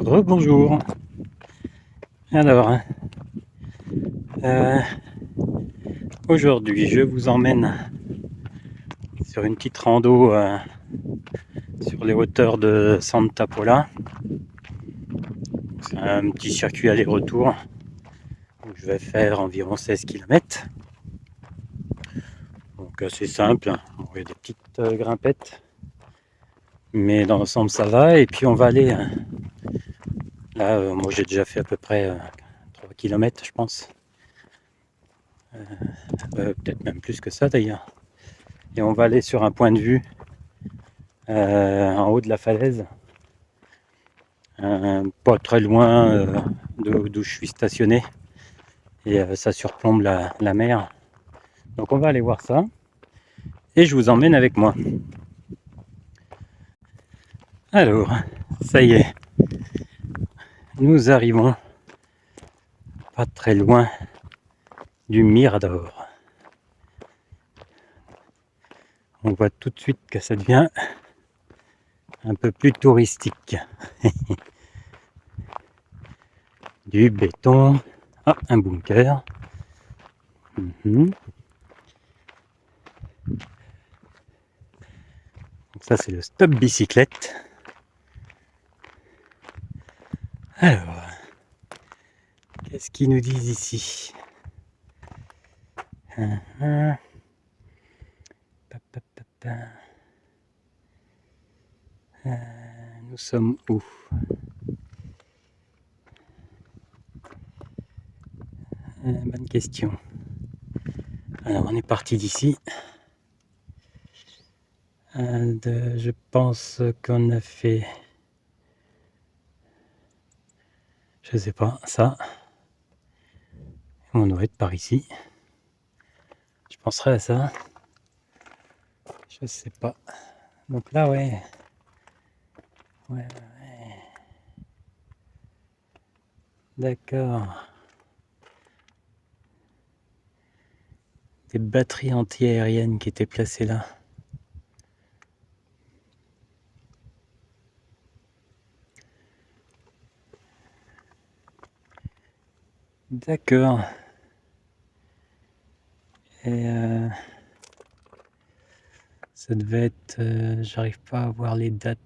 Rebonjour. Alors, aujourd'hui, je vous emmène sur une petite rando sur les hauteurs de Santa Pola. C'est un petit circuit aller-retour où je vais faire environ 16 km. Donc c'est simple. Bon, il y a des petites grimpettes, mais dans l'ensemble ça va. Et puis on va aller là. Moi j'ai déjà fait à peu près 3 km, je pense. Peut-être même plus que ça d'ailleurs. Et on va aller sur un point de vue en haut de la falaise, pas très loin d'où je suis stationné, et ça surplombe la mer. Donc on va aller voir ça, et je vous emmène avec moi. Alors, ça y est, nous arrivons pas très loin du Mirador. On voit tout de suite que ça devient un peu plus touristique. Du béton. Ah, un bunker. Donc ça c'est le stop bicyclette. Alors, qu'est-ce qu'ils nous disent ici? Nous sommes où? Bonne question. Alors on est parti d'ici. Je pense qu'on a fait, je sais pas, ça. On doit être par ici. Je penserais à ça. Je sais pas. Donc là, ouais. Ouais. D'accord. Des batteries anti-aériennes qui étaient placées là. D'accord. Et ça devait être... j'arrive pas à voir les dates.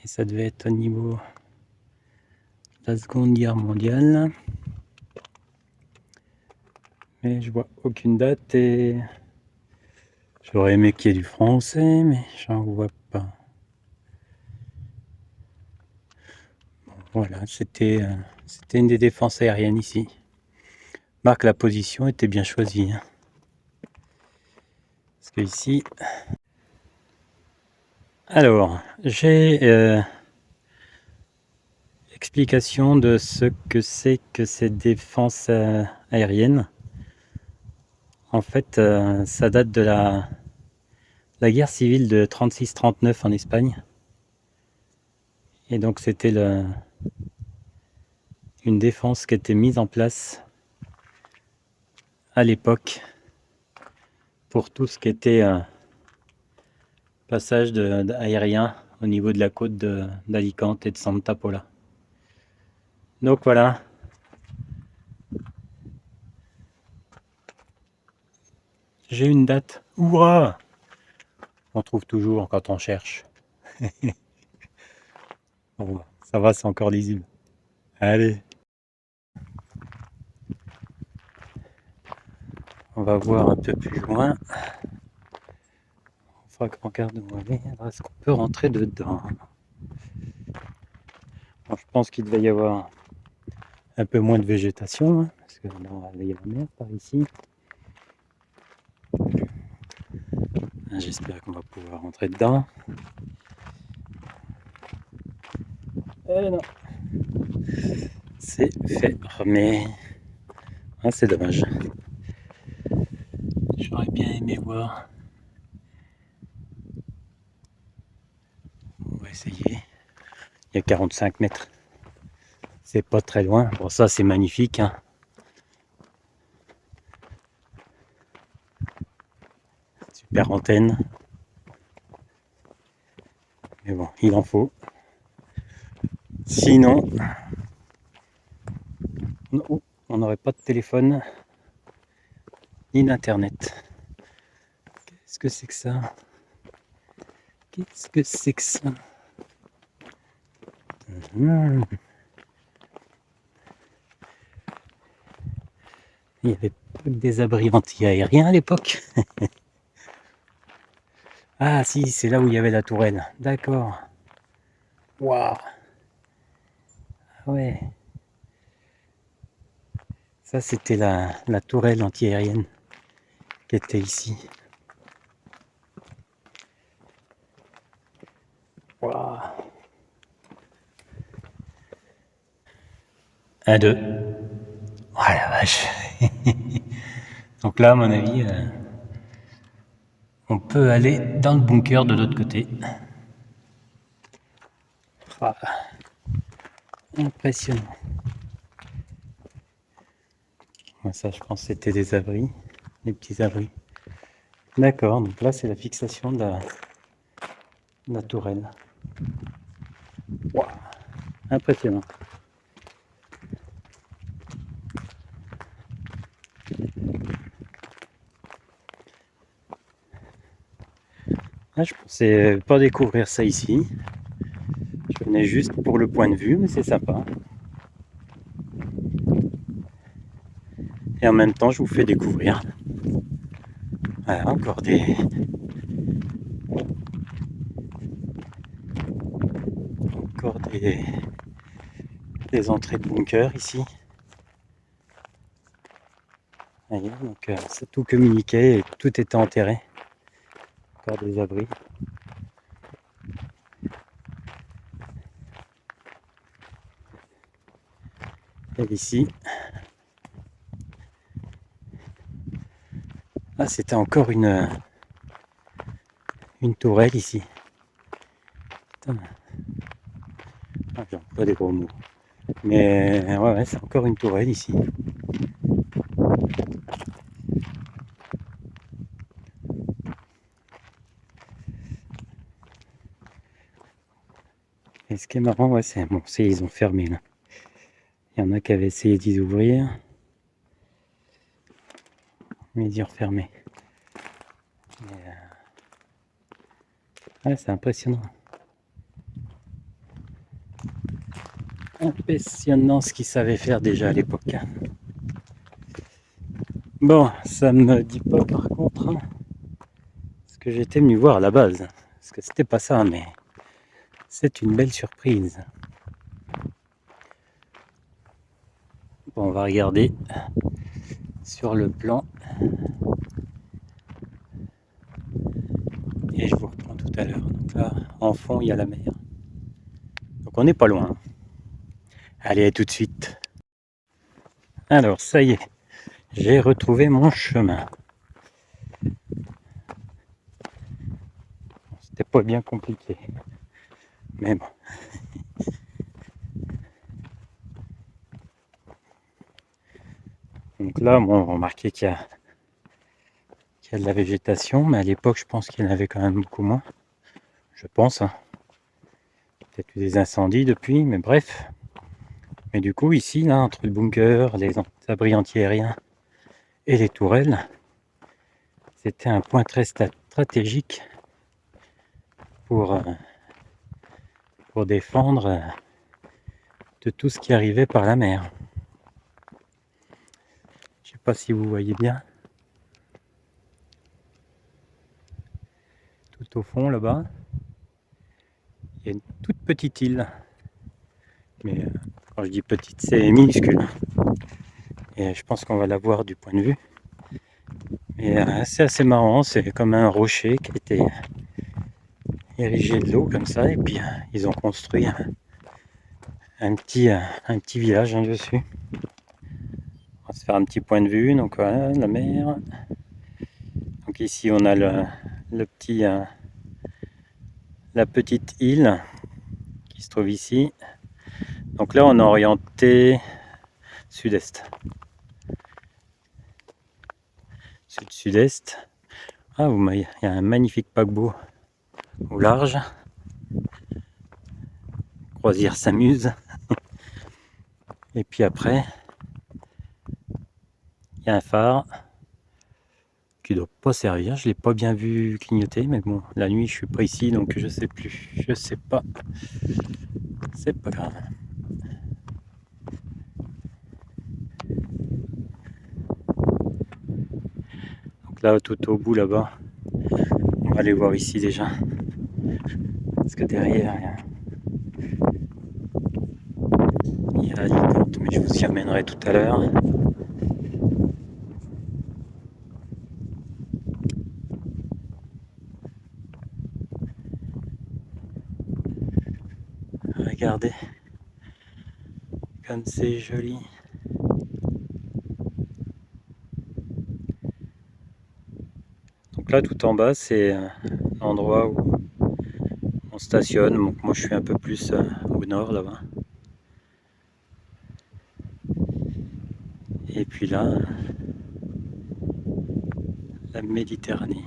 Et ça devait être au niveau de la Seconde Guerre mondiale. Mais je vois aucune date et... J'aurais aimé qu'il y ait du français, mais j'en vois pas. Bon, voilà, c'était une des défenses aériennes ici. Marque, la position était bien choisie. Hein. Parce que ici... Alors, j'ai explication de ce que c'est que ces défenses aériennes. En fait, ça date de la guerre civile de 36-39 en Espagne. Et donc c'était une défense qui était mise en place à l'époque pour tout ce qui était passage aérien au niveau de la côte d'Alicante et de Santa Pola. Donc voilà. J'ai une date. Ouah! On trouve toujours quand on cherche. Bon, ça va, c'est encore lisible. Allez. On va voir un peu plus loin. Il faudra qu'on regarde où aller. Est-ce qu'on peut rentrer dedans? Bon, je pense qu'il devait y avoir un peu moins de végétation, hein, parce que là, il y a la mer par ici. J'espère qu'on va pouvoir rentrer dedans. Eh non, c'est fermé. Ah, c'est dommage. J'aurais bien aimé voir. On va essayer. Il y a 45 mètres. C'est pas très loin. Bon, ça, c'est magnifique. Hein. Super antenne. Mais bon, il en faut. Sinon, on n'aurait pas de téléphone ni d'internet. Qu'est-ce que c'est que ça? Qu'est-ce que c'est que ça? Il y avait pas que des abris anti-aériens à l'époque. Ah si, c'est là où il y avait la tourelle. D'accord. Waouh. Ouais. Ça, c'était la tourelle anti-aérienne qui était ici. Waouh. 1, 2. Oh la vache. Donc là, à mon avis, on peut aller dans le bunker de l'autre côté. Ah, impressionnant. Ça, je pense que c'était des abris, des petits abris. D'accord, donc là, c'est la fixation de la tourelle. Wow, impressionnant. Ah, je pensais pas découvrir ça ici. Je venais juste pour le point de vue, mais c'est sympa. Et en même temps, je vous fais découvrir. Voilà, encore des entrées de bunker ici. Voyez, donc c'est tout communiqué et tout était enterré. Encore des abris. Et ici, ah, c'était encore une tourelle ici. Putain. Ah, pas des gros mots. Mais ouais, c'est encore une tourelle ici. Et ce qui est marrant, ouais, c'est bon, ils ont fermé là. Il y en a qui avaient essayé d'y ouvrir, mais ils y ont refermé. Ouais, c'est impressionnant. Impressionnant ce qu'ils savaient faire déjà à l'époque. Bon, ça me dit pas par contre ce que j'étais venu voir à la base. Parce que c'était pas ça, mais c'est une belle surprise. Bon, on va regarder sur le plan. Et je vous reprends tout à l'heure. Donc là, en fond, il y a la mer. Donc on n'est pas loin. Allez, à tout de suite. Alors, ça y est, j'ai retrouvé mon chemin. C'était pas bien compliqué. Mais bon. Donc là, bon, on va remarquer qu'il y a de la végétation, mais à l'époque, je pense qu'il y en avait quand même beaucoup moins. Je pense. Hein. Peut-être eu des incendies depuis, mais bref. Mais du coup, ici, là, entre le bunker, les abris anti-aériens et les tourelles, c'était un point très stratégique pour défendre de tout ce qui arrivait par la mer. Je sais pas si vous voyez bien. Tout au fond, là-bas, il y a une toute petite île. Mais quand je dis petite, c'est minuscule. Et je pense qu'on va la voir du point de vue. Mais c'est assez marrant, c'est comme un rocher qui a été érigé de l'eau comme ça. Et puis ils ont construit un petit village dessus. On va se faire un petit point de vue. Donc voilà, la mer. Donc ici on a le petit, la petite île qui se trouve ici. Donc là on est orienté sud-est. Sud-sud-est. Ah, il y a un magnifique paquebot au large. croisière s'amuse. Et puis après, il y a un phare qui doit pas servir. Je l'ai pas bien vu clignoter, mais bon, la nuit je suis pas ici, donc je sais plus. Je sais pas. C'est pas grave. Donc là, tout au bout là-bas, on va aller voir ici déjà. Parce que derrière, il y a Alicante, mais je vous y amènerai tout à l'heure. Regardez comme c'est joli. Donc là, tout en bas, c'est l'endroit où on stationne. Donc moi, je suis un peu plus au nord là-bas. Et puis là, la Méditerranée.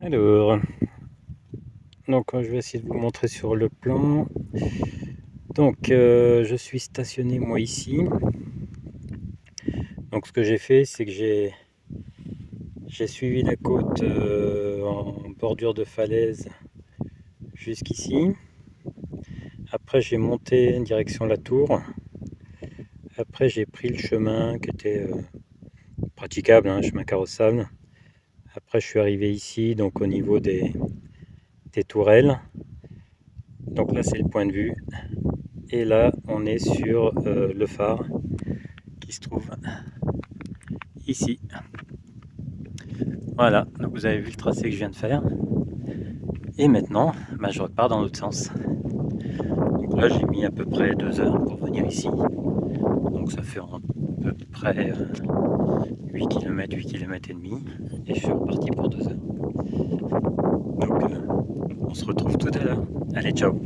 Alors, donc je vais essayer de vous montrer sur le plan. Donc je suis stationné moi ici. Donc ce que j'ai fait, c'est que j'ai suivi la côte en bordure de falaise jusqu'ici. Après j'ai monté en direction la tour. Après j'ai pris le chemin qui était praticable, un chemin carrossable. Après je suis arrivé ici, donc au niveau des tourelles. Donc là c'est le point de vue. Et là on est sur le phare qui se trouve ici. Voilà, donc vous avez vu le tracé que je viens de faire. Et maintenant, je repars dans l'autre sens. Donc là, j'ai mis à peu près 2 heures pour venir ici. Donc ça fait à peu près 8 km, 8 km et demi. Et je suis reparti pour 2 heures. Donc on se retrouve tout à l'heure. Allez, ciao!